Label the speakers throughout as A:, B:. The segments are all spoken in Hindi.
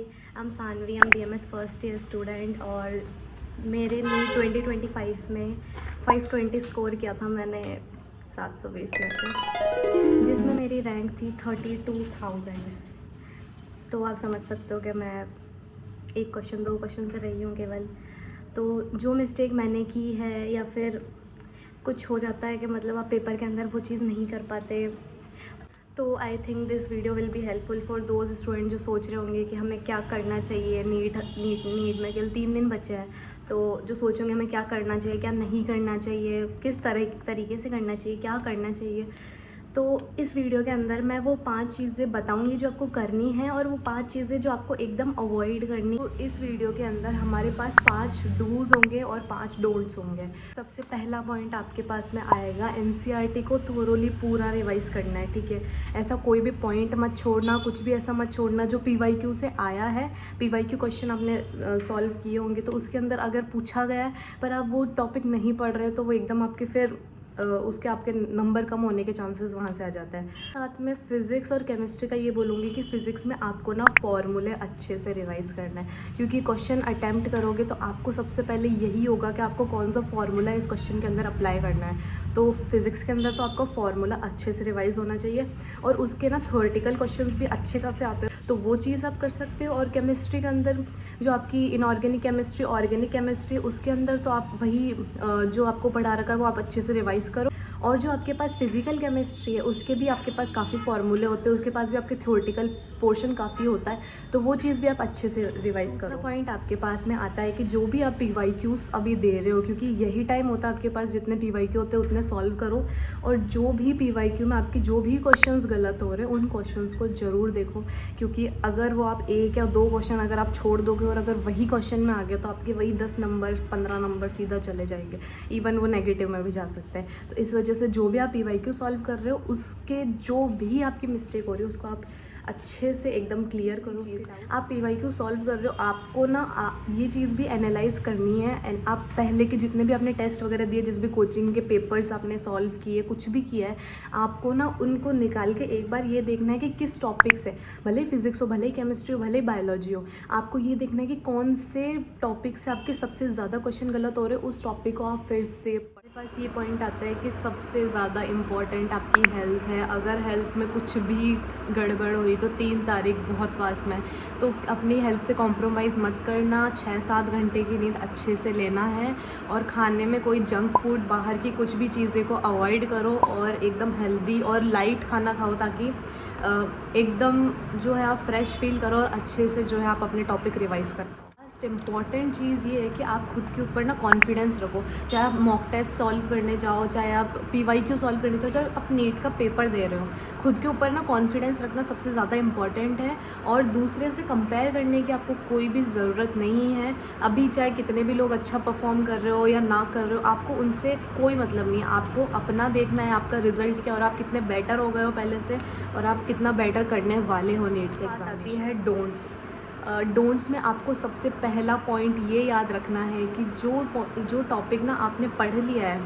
A: I am Saanvi, I am BMS first year student और मेरे नीट 2025 में 520 स्कोर किया था मैंने 720 में से, जिसमें मेरी रैंक थी 32,000। तो आप समझ सकते हो कि मैं एक क्वेश्चन 2 क्वेश्चन से रही हूँ केवल। तो जो मिस्टेक मैंने की है या फिर कुछ हो जाता है कि मतलब आप पेपर के अंदर वो चीज़ नहीं कर पाते, तो I think this video will be helpful for those student जो सोच रहे होंगे कि हमें क्या करना चाहिए। नीट में केवल 3 दिन बचे हैं, तो जो सोचेंगे हमें क्या करना चाहिए, क्या नहीं करना चाहिए, किस तरीके से करना चाहिए, क्या करना चाहिए। तो इस वीडियो के अंदर मैं वो 5 चीज़ें बताऊंगी जो आपको करनी है और वो 5 चीज़ें जो आपको एकदम अवॉइड करनी। तो इस वीडियो के अंदर हमारे पास 5 डूज़ होंगे और 5 डोंट्स होंगे। सबसे पहला पॉइंट आपके पास में आएगा, NCERT को थोरोली पूरा रिवाइज़ करना है, ठीक है। ऐसा कोई भी पॉइंट मत छोड़ना, कुछ भी ऐसा मत छोड़ना जो PYQ से आया है। PYQ क्वेश्चन आपने सॉल्व किए होंगे, तो उसके अंदर अगर पूछा गया है पर आप वो टॉपिक नहीं पढ़ रहे तो वो एकदम आपके फिर उसके आपके नंबर कम होने के चांसेस वहाँ से आ जाता है। साथ में फ़िज़िक्स और केमिस्ट्री का ये बोलूँगी कि फ़िज़िक्स में आपको ना फॉर्मूले अच्छे से रिवाइज़ करना है, क्योंकि क्वेश्चन अटैम्प्ट करोगे तो आपको सबसे पहले यही होगा कि आपको कौन सा फॉर्मूला इस क्वेश्चन के अंदर अप्लाई करना है। तो फिज़िक्स के अंदर तो आपका फॉर्मूला अच्छे से रिवाइज़ होना चाहिए और उसके ना थ्योरेटिकल क्वेश्चन भी अच्छे खासे आते हैं, तो वो चीज़ आप कर सकते हो। और केमिस्ट्री के अंदर जो आपकी इनऑर्गेनिक केमिस्ट्री, ऑर्गेनिक केमिस्ट्री, उसके अंदर तो आप वही जो आपको पढ़ा रखा है वो आप अच्छे से रिवाइज़ करो। और जो आपके पास फिजिकल केमिस्ट्री है उसके भी आपके पास काफ़ी फार्मूले होते हैं, उसके पास भी आपके थ्योरेटिकल पोर्शन काफ़ी होता है, तो वो चीज़ भी आप अच्छे से रिवाइज़ करो। दूसरा पॉइंट आपके पास में आता है कि जो भी आप PYQs अभी दे रहे हो, क्योंकि यही टाइम होता है आपके पास, जितने PYQ होते हैं उतने सॉल्व करो। और जो भी PYQ में आपकी जो भी क्वेश्चंस गलत हो रहे हैं उन क्वेश्चंस को ज़रूर देखो, क्योंकि अगर वो आप 1 या 2 क्वेश्चन अगर आप छोड़ दोगे और अगर वही क्वेश्चन में आ गया तो आपके वही 10 नंबर 15 नंबर सीधा चले जाएंगे, इवन वो नेगेटिव में भी जा सकते हैं। तो इस वजह से जो भी आप PYQ सॉल्व कर रहे हो उसके जो भी आपकी मिस्टेक हो रही है उसको आप अच्छे से एकदम क्लियर करो। आप PYQ सॉल्व कर रहे हो, आपको ना ये चीज़ भी एनालाइज करनी है। एंड आप पहले के जितने भी आपने टेस्ट वगैरह दिए, जिस भी कोचिंग के पेपर्स आपने सॉल्व किए, कुछ भी किया है, आपको ना उनको निकाल के एक बार ये देखना है कि किस टॉपिक से, भले ही फिजिक्स हो, भले ही केमिस्ट्री हो, भले ही बायोलॉजी हो, आपको ये देखना है कि कौन से टॉपिक से आपके सबसे ज़्यादा क्वेश्चन गलत हो रहे हैं। उस टॉपिक को आप फिर से बस ये पॉइंट आता है कि सबसे ज़्यादा इम्पॉर्टेंट आपकी हेल्थ है। अगर हेल्थ में कुछ भी गड़बड़ हुई तो 3 तारीख बहुत पास में, तो अपनी हेल्थ से कॉम्प्रोमाइज़ मत करना। 6-7 घंटे की नींद अच्छे से लेना है और खाने में कोई जंक फूड, बाहर की कुछ भी चीज़ें को अवॉइड करो और एकदम हेल्दी और लाइट खाना खाओ, ताकि एकदम जो है आप फ्रेश फील करो और अच्छे से जो है आप अपने टॉपिक रिवाइज़ कर। इम्पॉर्टेंट चीज़ ये है कि आप खुद के ऊपर ना कॉन्फिडेंस रखो। चाहे आप मॉक टेस्ट सॉल्व करने जाओ, चाहे आप PYQ सॉल्व करने जाओ, चाहे आप नीट का पेपर दे रहे हो, खुद के ऊपर ना कॉन्फिडेंस रखना सबसे ज़्यादा इम्पॉर्टेंट है। और दूसरे से कंपेयर करने की आपको कोई भी ज़रूरत नहीं है। अभी चाहे कितने भी लोग अच्छा परफॉर्म कर रहे हो या ना कर रहे हो, आपको उनसे कोई मतलब नहीं है। आपको अपना देखना है, आपका रिजल्ट क्या और आप कितने बेटर हो गए हो पहले से और आप कितना बेटर करने वाले हो नीट के एग्जाम। आती है डोंट्स में आपको सबसे पहला पॉइंट ये याद रखना है कि जो टॉपिक ना आपने पढ़ लिया है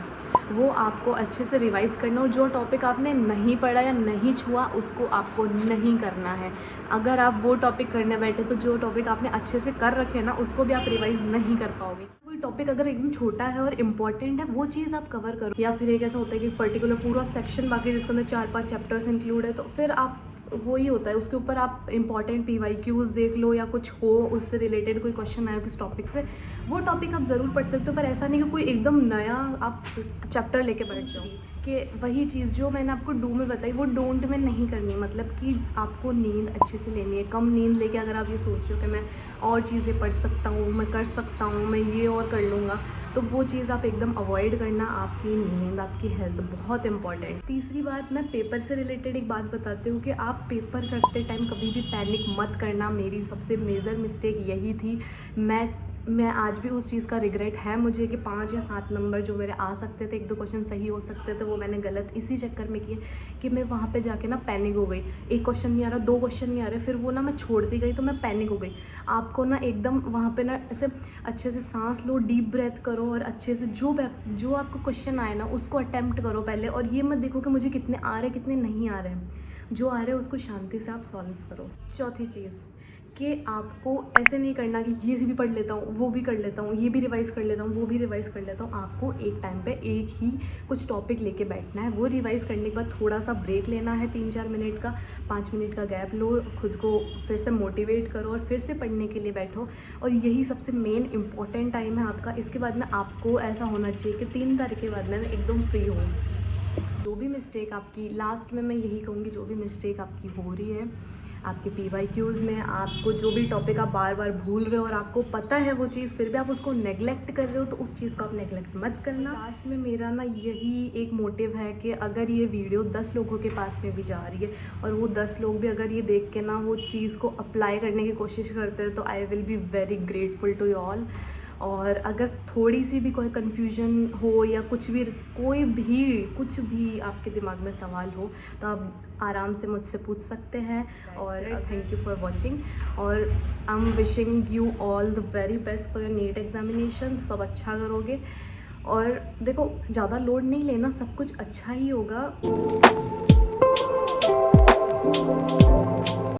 A: वो आपको अच्छे से रिवाइज़ करना, और जो टॉपिक आपने नहीं पढ़ा या नहीं छुआ उसको आपको नहीं करना है। अगर आप वो टॉपिक करने बैठे तो जो टॉपिक आपने अच्छे से कर रखे ना उसको भी आप रिवाइज़ नहीं कर पाओगे। कोई टॉपिक अगर एकदम छोटा है और इम्पॉर्टेंट है वो चीज़ आप कवर करो, या फिर एक ऐसा होता है कि पर्टिकुलर पूरा सेक्शन बाकी जिसके अंदर 4-5 चैप्टर्स इंक्लूड है, तो फिर आप वो ही होता है उसके ऊपर आप इंपॉर्टेंट PYQs देख लो या कुछ हो उससे रिलेटेड कोई क्वेश्चन आया किस टॉपिक से, वो टॉपिक आप ज़रूर पढ़ सकते हो। पर ऐसा नहीं कि कोई एकदम नया आप चैप्टर लेके बैठ जाओ कि वही चीज़ जो मैंने आपको डू में बताई वो डोंट में नहीं करनी। मतलब कि आपको नींद अच्छे से लेनी है। कम नींद लेके अगर आप ये सोच रहे हो कि मैं और चीज़ें पढ़ सकता हूँ, मैं कर सकता हूँ, मैं ये और कर लूँगा, तो वो चीज़ आप एकदम अवॉइड करना। आपकी नींद, आपकी हेल्थ बहुत इंपॉर्टेंट। तीसरी बात, मैं पेपर से रिलेटेड एक बात बताती हूँ कि आप पेपर करते टाइम कभी भी पैनिक मत करना। मेरी सबसे मेजर मिस्टेक यही थी। मैं आज भी उस चीज़ का रिग्रेट है मुझे कि 5 या 7 नंबर जो मेरे आ सकते थे, 1-2 क्वेश्चन सही हो सकते थे, वो मैंने गलत इसी चक्कर में किए कि मैं वहाँ पे जाके ना पैनिक हो गई। 1 क्वेश्चन नहीं आ रहा, 2 क्वेश्चन नहीं आ रहे, फिर वो ना मैं छोड़ती गई तो मैं पैनिक हो गई। आपको ना एकदम वहाँ पे ना ऐसे अच्छे से सांस लो, डीप ब्रेथ करो और अच्छे से जो आपको क्वेश्चन आए ना उसको अटैम्प्ट करो पहले, और ये मत देखो कि मुझे कितने आ रहे कितने नहीं आ रहे हैं। जो आ रहे हैं उसको शांति से आप सॉल्व करो। चौथी चीज़ कि आपको ऐसे नहीं करना कि ये भी पढ़ लेता हूँ, वो भी कर लेता हूँ, ये भी रिवाइज़ कर लेता हूँ, वो भी रिवाइज़ कर लेता हूँ। आपको एक टाइम पे एक ही कुछ टॉपिक लेके बैठना है। वो रिवाइज़ करने के बाद थोड़ा सा ब्रेक लेना है, 3-4 मिनट का, 5 मिनट का गैप लो, खुद को फिर से मोटिवेट करो और फिर से पढ़ने के लिए बैठो। और यही सबसे मेन इम्पॉर्टेंट टाइम है आपका। इसके बाद में आपको ऐसा होना चाहिए कि 3 तारीख के बाद में मैं एकदम फ्री हूँ। जो भी मिस्टेक आपकी, लास्ट में मैं यही कहूँगी, जो भी मिस्टेक आपकी हो रही है आपके PYQs में, आपको जो भी टॉपिक आप बार बार भूल रहे हो और आपको पता है वो चीज़, फिर भी आप उसको नेगलेक्ट कर रहे हो, तो उस चीज़ को आप नेगलेक्ट मत करना। लास्ट में मेरा ना यही एक मोटिव है कि अगर ये वीडियो 10 लोगों के पास में भी जा रही है और वो 10 लोग भी अगर ये देख के ना वो चीज़ को अप्लाई करने की कोशिश करते हैं, तो I will be very grateful to you all. और अगर थोड़ी सी भी कोई कन्फ्यूजन हो या कुछ भी आपके दिमाग में सवाल हो, तो आप आराम से मुझसे पूछ सकते हैं। और थैंक यू फॉर वॉचिंग, और I am wishing you all the very best for your NEET examination. सब अच्छा करोगे और देखो, ज़्यादा लोड नहीं लेना, सब कुछ अच्छा ही होगा।